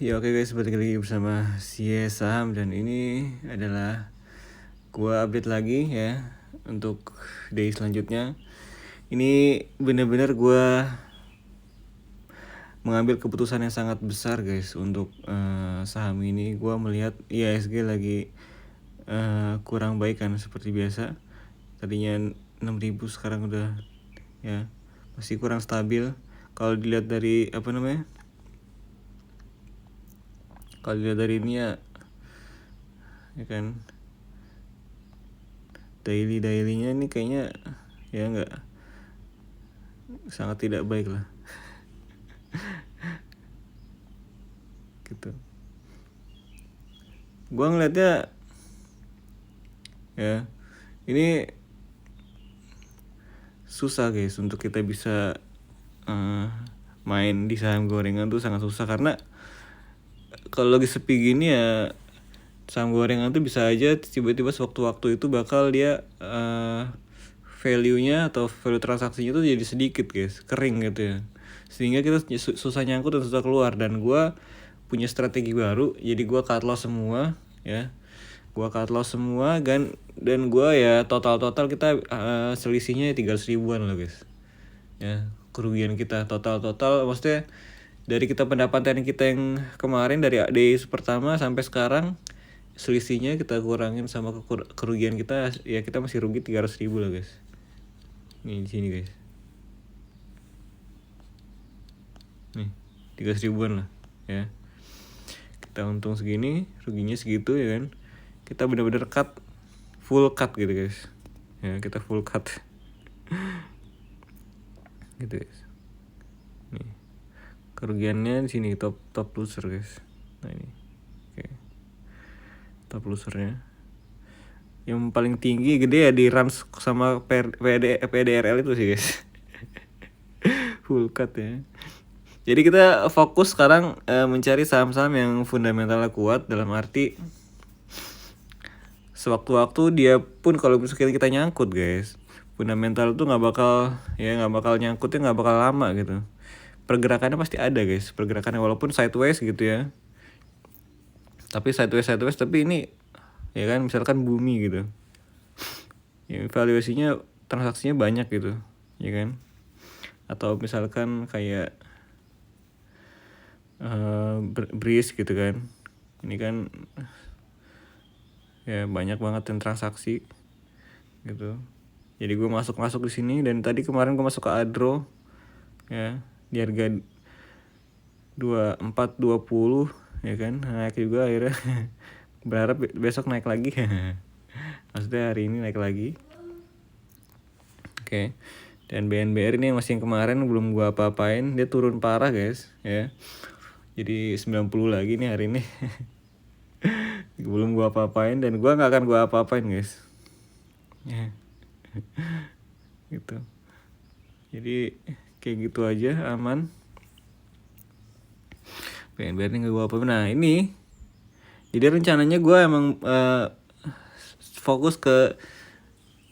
Ya oke guys, balik lagi bersama Sie Saham dan ini adalah gua update lagi ya untuk day selanjutnya. Ini benar-benar gua mengambil keputusan yang sangat besar guys untuk saham ini. Gua melihat IHSG lagi kurang baik kan seperti biasa. Tadinya 6.000 sekarang udah ya masih kurang stabil. Kalau dilihat dari kalau dilihat dari ini ya kan dailynya ini kayaknya ya nggak, sangat tidak baik lah gitu. Gua ngeliatnya ya ini susah guys untuk kita bisa main di saham gorengan tuh sangat susah, karena kalau lagi sepi gini ya saham gorengan tuh bisa aja tiba-tiba sewaktu-waktu itu bakal dia value-nya atau value transaksinya tuh jadi sedikit guys, kering gitu ya, sehingga kita susah nyangkut dan susah keluar. Dan gue punya strategi baru, jadi gue cut loss semua ya, gue cut loss semua dan gue ya total kita selisihnya 300 ribuan loh guys ya, kerugian kita total maksudnya dari kita pendapatan kita yang kemarin dari day pertama sampai sekarang, selisihnya kita kurangin sama kerugian kita ya, kita masih rugi 300 ribu lah guys. Nih di sini guys, nih 300 ribuan lah ya, kita untung segini, ruginya segitu ya kan. Kita benar-benar full cut gitu guys ya, kita full cut gitu guys. Nih kerugiannya di sini top loser guys. Nah ini oke, top losernya yang paling tinggi gede ya di Rans sama PDRL itu sih guys. Full cut ya. Jadi kita fokus sekarang mencari saham-saham yang fundamentalnya kuat, dalam arti sewaktu-waktu dia pun kalau misalnya kita nyangkut guys, fundamental tuh nggak bakal nyangkutnya, nggak bakal lama gitu. Pergerakannya pasti ada guys, pergerakannya walaupun sideways gitu ya. Tapi sideways tapi ini ya kan, misalkan bumi gitu. Ya valuasinya, transaksinya banyak gitu, ya kan? Atau misalkan kayak Breeze gitu kan. Ini kan ya banyak banget yang transaksi gitu. Jadi gue masuk di sini, dan tadi kemarin gue masuk ke Adro ya di harga 2420 ya kan, naik juga akhirnya. Berharap besok naik lagi. Maksudnya hari ini naik lagi. Oke. Dan BNBR ini masih yang kemarin belum gue apa-apain, dia turun parah guys ya. Jadi 90 lagi nih hari ini. Belum gue apa-apain, dan gue nggak akan gue apa-apain guys ya. Gitu. Jadi kayak gitu aja, aman. BNBR ini gak gue apa-apain. Nah ini jadi rencananya gue emang fokus ke,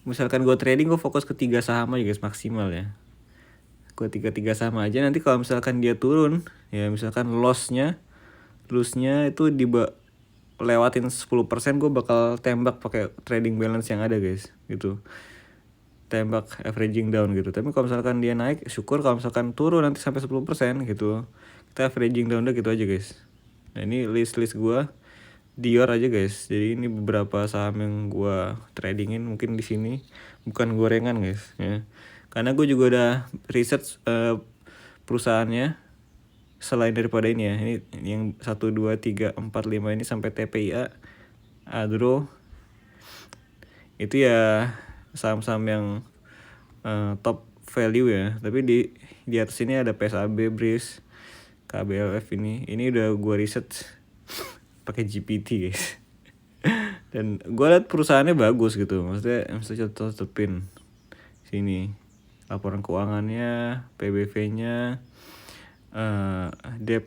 misalkan gue trading, gue fokus ke 3 saham aja guys maksimal ya. Gue 3 saham aja. Nanti kalau misalkan dia turun ya, misalkan lossnya itu lewatin 10%, gue bakal tembak pakai trading balance yang ada guys gitu, tembak averaging down gitu. Tapi kalau misalkan dia naik, syukur. Kalau misalkan turun nanti sampai 10% gitu, kita averaging down udah gitu aja guys. Nah ini list gue Dior aja guys. Jadi ini beberapa saham yang gue tradingin mungkin di sini, bukan gorengan guys ya, karena gue juga udah research perusahaannya selain daripada ini ya. Ini yang 1, 2, 3, 4, 5 ini sampai TPIA, Adro, itu ya saham-saham yang top value ya. Tapi di atas ini ada PSAB, Breeze, KBLF. Ini udah gue research pakai GPT guys. Dan gue liat perusahaannya bagus gitu, maksudnya tetepin sini laporan keuangannya, PBV-nya, debt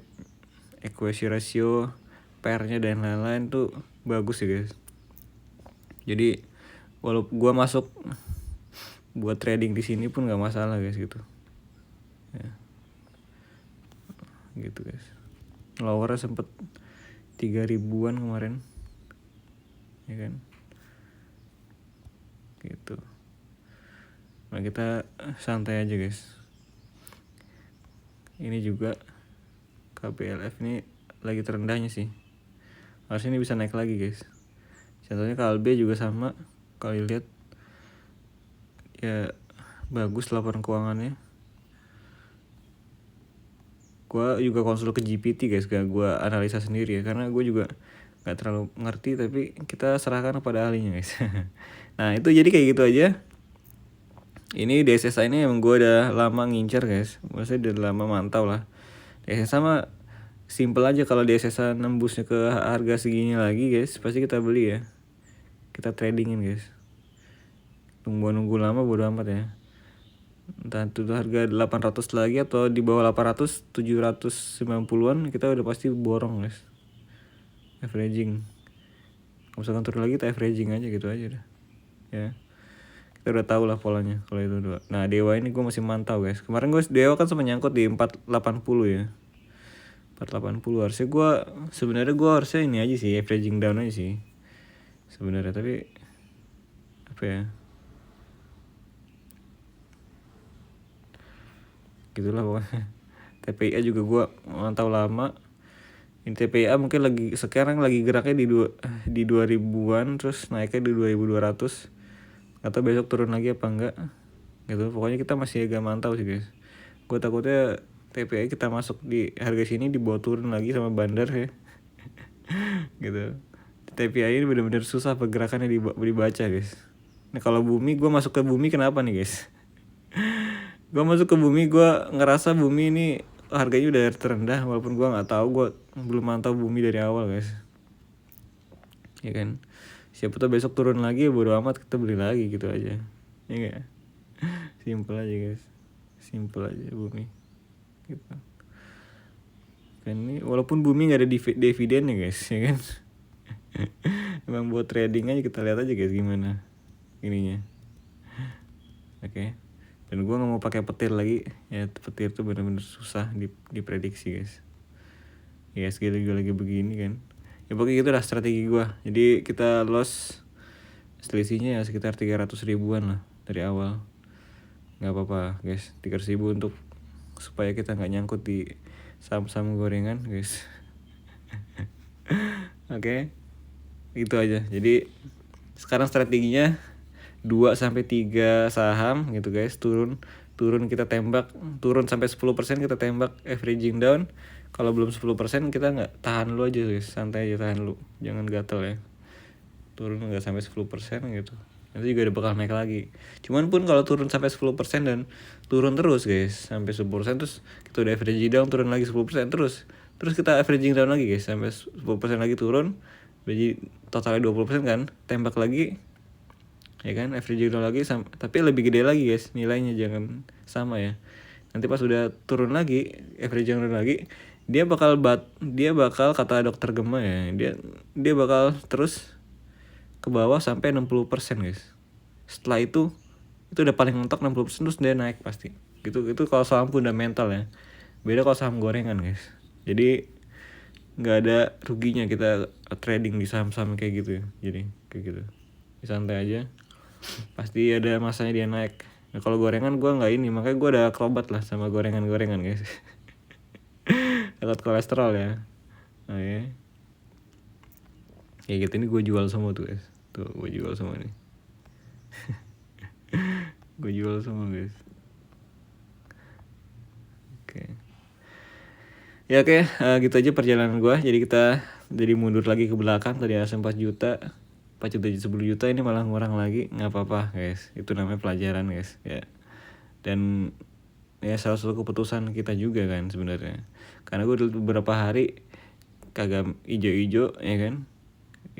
equity ratio, PER-nya dan lain-lain tuh bagus ya guys. Jadi walaupun gue masuk buat trading di sini pun nggak masalah guys gitu ya. Gitu guys. lowernya sempet 3.000-an kemarin, ya kan, gitu. Nah kita santai aja guys. Ini juga KBLF ini lagi terendahnya sih, harusnya ini bisa naik lagi guys. Contohnya KLB juga sama, kalau lihat ya bagus laporan keuangannya. Gue juga konsul ke GPT guys, gak gue analisa sendiri ya, karena gue juga gak terlalu ngerti, tapi kita serahkan kepada ahlinya guys. Nah itu jadi kayak gitu aja. Ini DSSA ini emang gue udah lama ngincer guys, maksudnya udah lama mantau lah. DSSA mah simple aja, kalau DSSA nembusnya ke harga segini lagi guys, pasti kita beli ya, kita tradingin guys. Nunggu lama bodo amat ya, entah itu harga 800 lagi atau di bawah 800, 790-an kita udah pasti borong guys. Averaging, kalau misalkan turun lagi kita averaging aja gitu aja dah ya. Kita udah tahu lah polanya kalau itu dua. Nah Dewa ini gue masih mantau guys. Kemarin gue Dewa kan sempat nyangkut di 480 ya, 480. Harusnya gue sebenarnya harusnya ini aja sih, averaging down aja sih sebenarnya, tapi apa ya, gitulah pokoknya. TPIA juga gue mantau lama. Ini TPIA mungkin sekarang lagi geraknya di 2000-an, terus naiknya di 2200. Atau besok turun lagi apa enggak gitu. Pokoknya kita masih agak mantau sih guys. Gue takutnya TPI kita masuk di harga sini dibawa turun lagi sama bandar ya. Gitu. TPI ini benar-benar susah pergerakannya dibaca guys. Nah kalau bumi, gue masuk ke bumi kenapa nih guys? Gue masuk ke bumi, gue ngerasa bumi ini harganya udah terendah, walaupun gue nggak tahu, gue belum mantau bumi dari awal guys, ya kan. Siapa tahu besok turun lagi, bodo amat, kita beli lagi gitu aja, ya gak? Simple aja guys, simple aja bumi gitu kan. Ini walaupun bumi nggak ada dividen ya guys, ya kan. Emang buat trading aja, kita lihat aja guys gimana ininya. Oke. Dan gue nggak mau pakai petir lagi ya, petir tuh bener-bener susah diprediksi guys. Ya lagi begini kan, ya pokoknya gitu lah strategi gue. Jadi kita loss selisihnya ya sekitar 300 ribuan lah dari awal. Nggak apa-apa guys, 300 ribu untuk supaya kita nggak nyangkut di saham-saham gorengan guys. Oke. Itu aja. Jadi sekarang strateginya 2-3 saham gitu guys, turun kita tembak, turun sampai 10% kita tembak, averaging down. Kalau belum 10% kita nggak, tahan lu aja guys, santai aja, tahan lu, jangan gatel ya. Turun nggak sampai 10% gitu, nanti juga ada bakal naik lagi. Cuman pun kalau turun sampai 10% dan turun terus guys sampai 10%, terus kita udah averaging down, turun lagi 10%, terus kita averaging down lagi guys sampai 10% lagi turun, jadi totalnya 20% kan, tembak lagi ya kan, averaging down lagi tapi lebih gede lagi guys nilainya, jangan sama ya. Nanti pas udah turun lagi, averaging down lagi, dia bakal kata dokter Gema ya, dia bakal terus ke bawah sampai 60% guys. Setelah itu udah paling mentok 60%, terus dia naik pasti. Gitu kalau saham fundamental ya. Beda kalau saham gorengan guys. Jadi nggak ada ruginya kita trading di saham-saham kayak gitu ya. Jadi kayak gitu, santai aja. Pasti ada masanya dia naik. Nah, kalau gorengan gue nggak ini, makanya gue udah kerobat lah sama gorengan guys. Takut kolesterol ya. Nah, ya. Kayak gitu, ini gue jual semua tuh guys. Tuh gue jual semua nih. Gue jual semua guys. Oke. Ya oke, gitu aja perjalanan gue. Jadi kita mundur lagi ke belakang. Tadi ada 4 juta, 4 juta 10 juta, ini malah ngurang lagi. Nggak apa-apa guys, itu namanya pelajaran guys ya. Dan ya salah satu keputusan kita juga kan sebenarnya, karena gue dulu beberapa hari kagak ijo-ijo ya kan,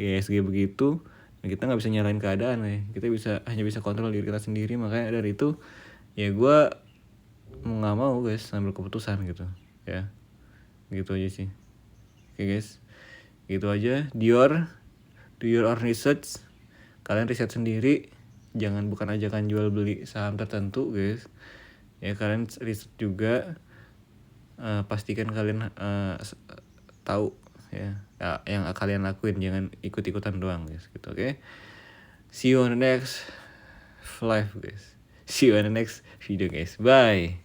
ISG begitu, dan kita nggak bisa nyalain keadaan ya, kita hanya bisa kontrol diri kita sendiri. Makanya dari itu ya gue mau nggak mau guys ambil keputusan gitu ya, gitu aja sih. Oke guys, gitu aja. Do your own research, kalian riset sendiri, bukan ajakan jual beli saham tertentu guys ya. Kalian riset juga, pastikan kalian tahu ya, yang kalian lakuin, jangan ikut-ikutan doang guys gitu. Oke. See you on the next live guys. See you on the next video guys. Bye.